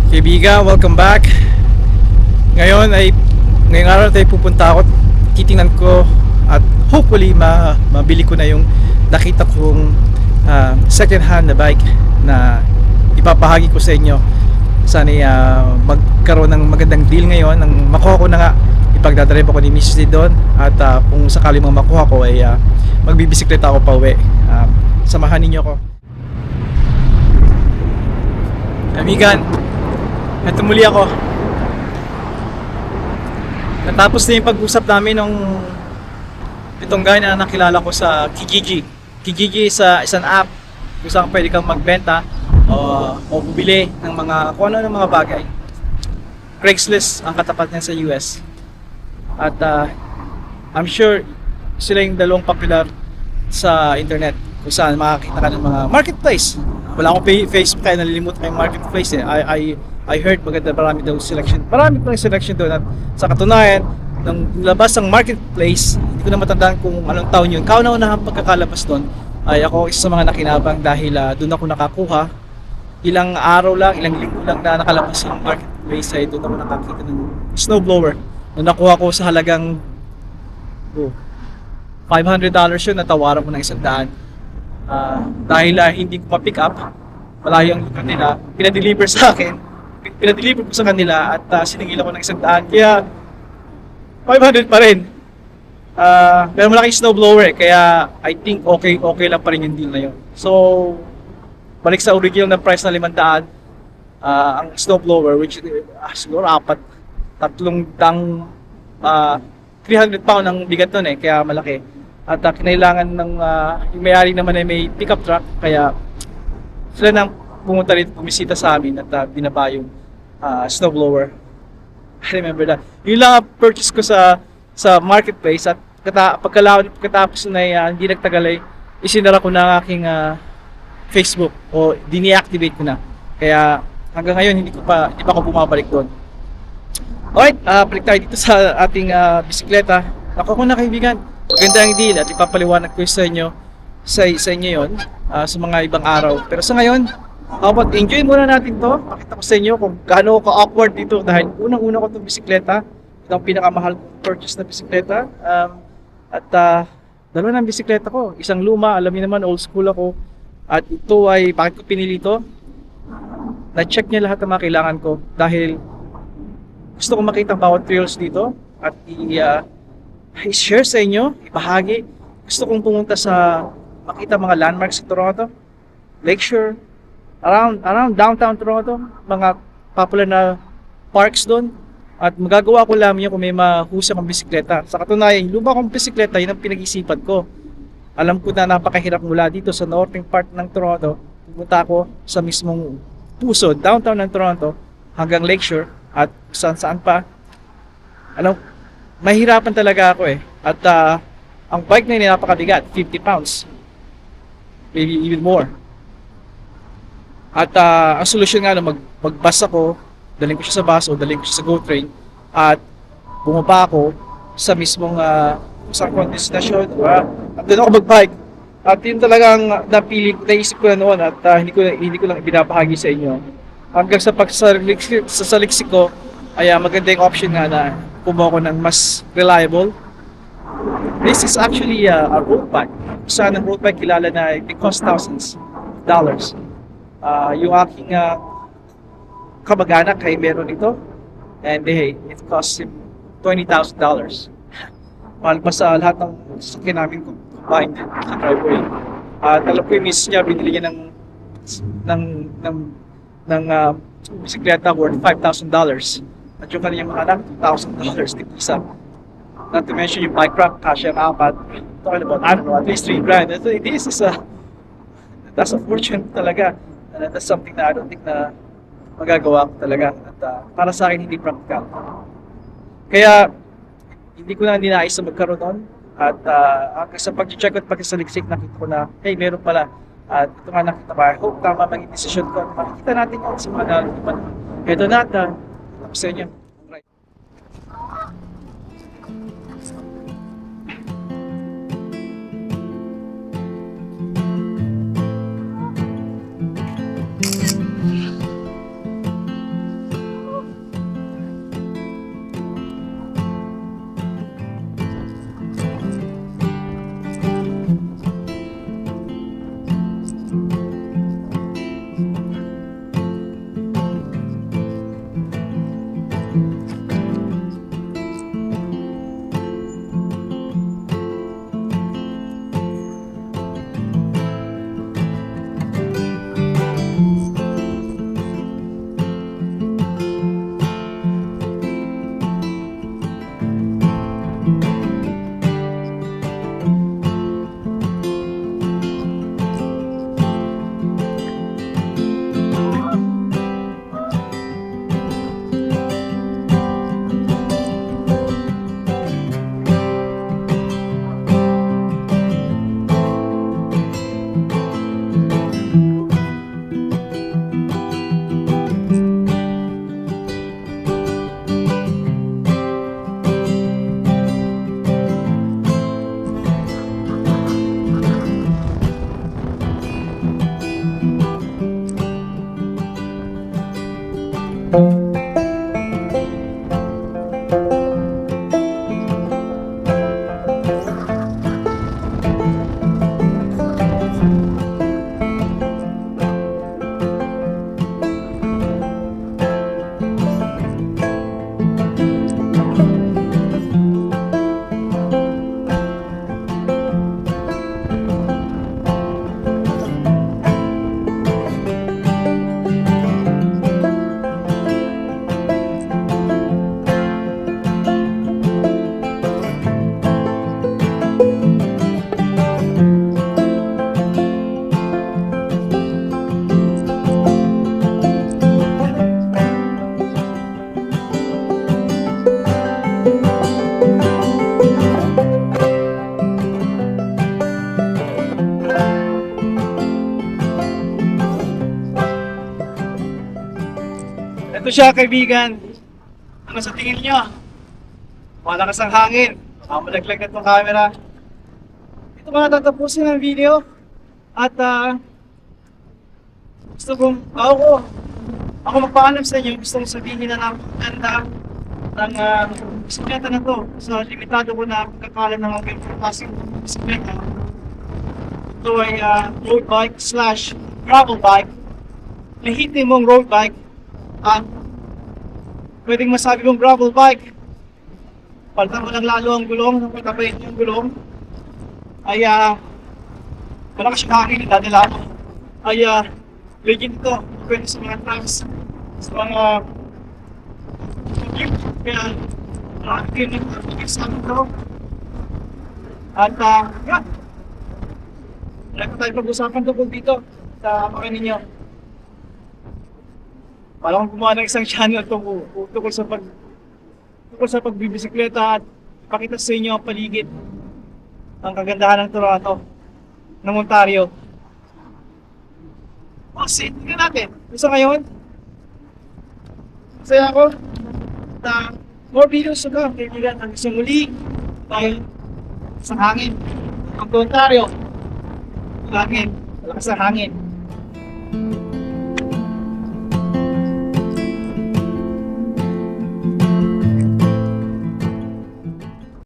Kaibigan, welcome back. Ngayong araw tayo pupunta ako. Titingnan ko at hopefully mabili ko na yung nakita kong second hand na bike na ipapahagi ko sa inyo. Sana magkaroon ng magandang deal ngayon nang makuha ko na nga. Ipagdadrive ako ni Mrs. doon at kung sakali mang makuha ko ay magbibisikleta ako pa uwi. Samahan ninyo ko. Kaibigan, ito muli ako. Natapos na yung pag-usap namin nung itong guy na nakilala ko sa Kijiji. Kijiji is isang app kung saan pwede kang magbenta o bumili ng mga kung ano ng mga bagay. Craigslist ang katapat niya sa US. At I'm sure sila yung dalawang popular sa internet kung saan makakita ka ng mga marketplace. Wala akong Facebook kaya nalilimot ko yung marketplace eh. I heard maganda, marami daw selection. Marami pa yung selection doon at sa katunayan, nang labas ng marketplace, hindi ko na matandaan kung anong taon yun. Kauna-unahang pagkakalabas doon ay ako isa sa mga nakinabang dahil doon ako nakakuha. Ilang araw lang, ilang linggo lang na nakalabas yung marketplace ay doon ako nakakita ng snowblower. Nung nakuha ko sa halagang $500 yun, natawaran mo ng $100. Dahil hindi ko ma-pick up, malayo ang lugar nila, pinadeliver sa akin, pinadeliver ko sa kanila at siningil ako ng $100, kaya 500 pa rin. Pero malaki snowblower kaya I think okay lang pa rin yung deal na yun. So, balik sa original na price na 500, ang snowblower, which siguro 300 pound ang bigat nun eh, kaya malaki. At kinailangan ng yung may-ari naman ay may pickup truck, kaya sila nang pumunta rin, bumisita sa amin at binaba yung snowblower. I remember that. Yun lang ang purchase ko sa marketplace at pagkatapos na hindi nagtagal ay isinara ko na ang aking Facebook o dini-activate ko na. Kaya hanggang ngayon hindi pa ako bumabalik doon. Alright, balik tayo dito sa ating bisikleta. Ako na kaibigan. Maganda ang deal at ipapaliwanag ko sa inyo yon sa mga ibang araw. Pero sa ngayon, enjoy muna natin to. Pakita ko sa inyo kung gaano ka-awkward dito dahil unang-una ko itong bisikleta. Ito ang pinakamahal kong purchase na bisikleta. Dalawa ng bisikleta ko. Isang luma, alam niyo naman, old school ako. At ito ay, bakit ko pinili ito? Na-check niya lahat ng mga kailangan ko dahil gusto ko makita ang bawat trails dito at i-share sa inyo, ibahagi. Gusto kong pumunta makita mga landmarks sa Toronto, Lakeshore, around downtown Toronto, mga popular na parks doon. At magagawa ko lang yun kung may mahusay kong bisikleta. Sa katunayan, yung luma kong bisikleta, yun ang pinag-isipan ko. Alam ko na napakahirap mula dito sa northern part ng Toronto. Pumunta ako sa mismong puso, downtown ng Toronto, hanggang Lakeshore at saan pa. Mahirapan talaga ako eh. At ang bike na yun napakabigat, 50 pounds. Maybe even more. At ang solusyon nga magbus ako, daling ko siya sa bus o daling ko siya sa GO train at bumaba ako sa mismong sa destination. At doon ako magbike. At yun talagang naisip ko na noon at hindi ko lang ibinabahagi sa inyo. Hanggang sa pagsaliksik ko ay maganda yung option nga na kumuha ko ng mas reliable. This is actually a road bike. Saan ang road bike kilala na it costs thousands of dollars. Yung aking kamag-anak ay meron ito and it costs him $20,000. Mahal pa sa lahat ng sasakyan namin combined sa driveway. At alam ko yung miss niya, binili niya ng bisikleta worth $5,000. At yung kanyang mga anak, $2,000 tip isa. Not to mention yung bike rack, kasya ang apat. Talking about, I don't know, at least $3,000. That's a fortune talaga. And that's something na I don't think na magagawa ko talaga. At para sa akin, hindi practical. Kaya, hindi ko na ninais na magkaroon nun. At sa pag-check at pag-saliksik, nakita ko na, hey, meron pala. At ito nga nakita ko, I hope tama maging decision ko. Makikita natin yun sa mga nalaliman. Ito na, tapos sa inyo. Right. Ito siya, kaibigan. Ano sa tingin nyo? Malakas ang hangin. Malaglag na itong camera. Ito mga tatapusin ang video. At gusto kong, ako magpaalam sa inyo. Gusto kong sabihin na napakaganda ng bisikleta na to. So, limitado ko na pagkakalam ng mga klaseng bisikleta. Ito ay road bike / gravel bike. Lehitin mong road bike. Pwedeng masabi mong gravel bike. Palitan mo lang lalo ang gulong, napatabayin yung gulong. Ay malakas yung hangin, dadala mo. Ay legit ito, pwede sa mga trucks, sa mga kaya nakakit yung nag-exam ito. At yan, wala ko tayo pag-usapan tungkol dito sa mga ninyo. Parang gumawa ng isang channel tungkol sa pagbibisikleta at ipakita sa inyo ang paligid, ang kagandahan ng Toronto, ng Ontario. Tingnan natin. Gusto ngayon? Masaya ako. More videos na kaibigan. Ang gusto muli tayo sa hangin. Ang Ontario. Hangin. Malakas ang hangin.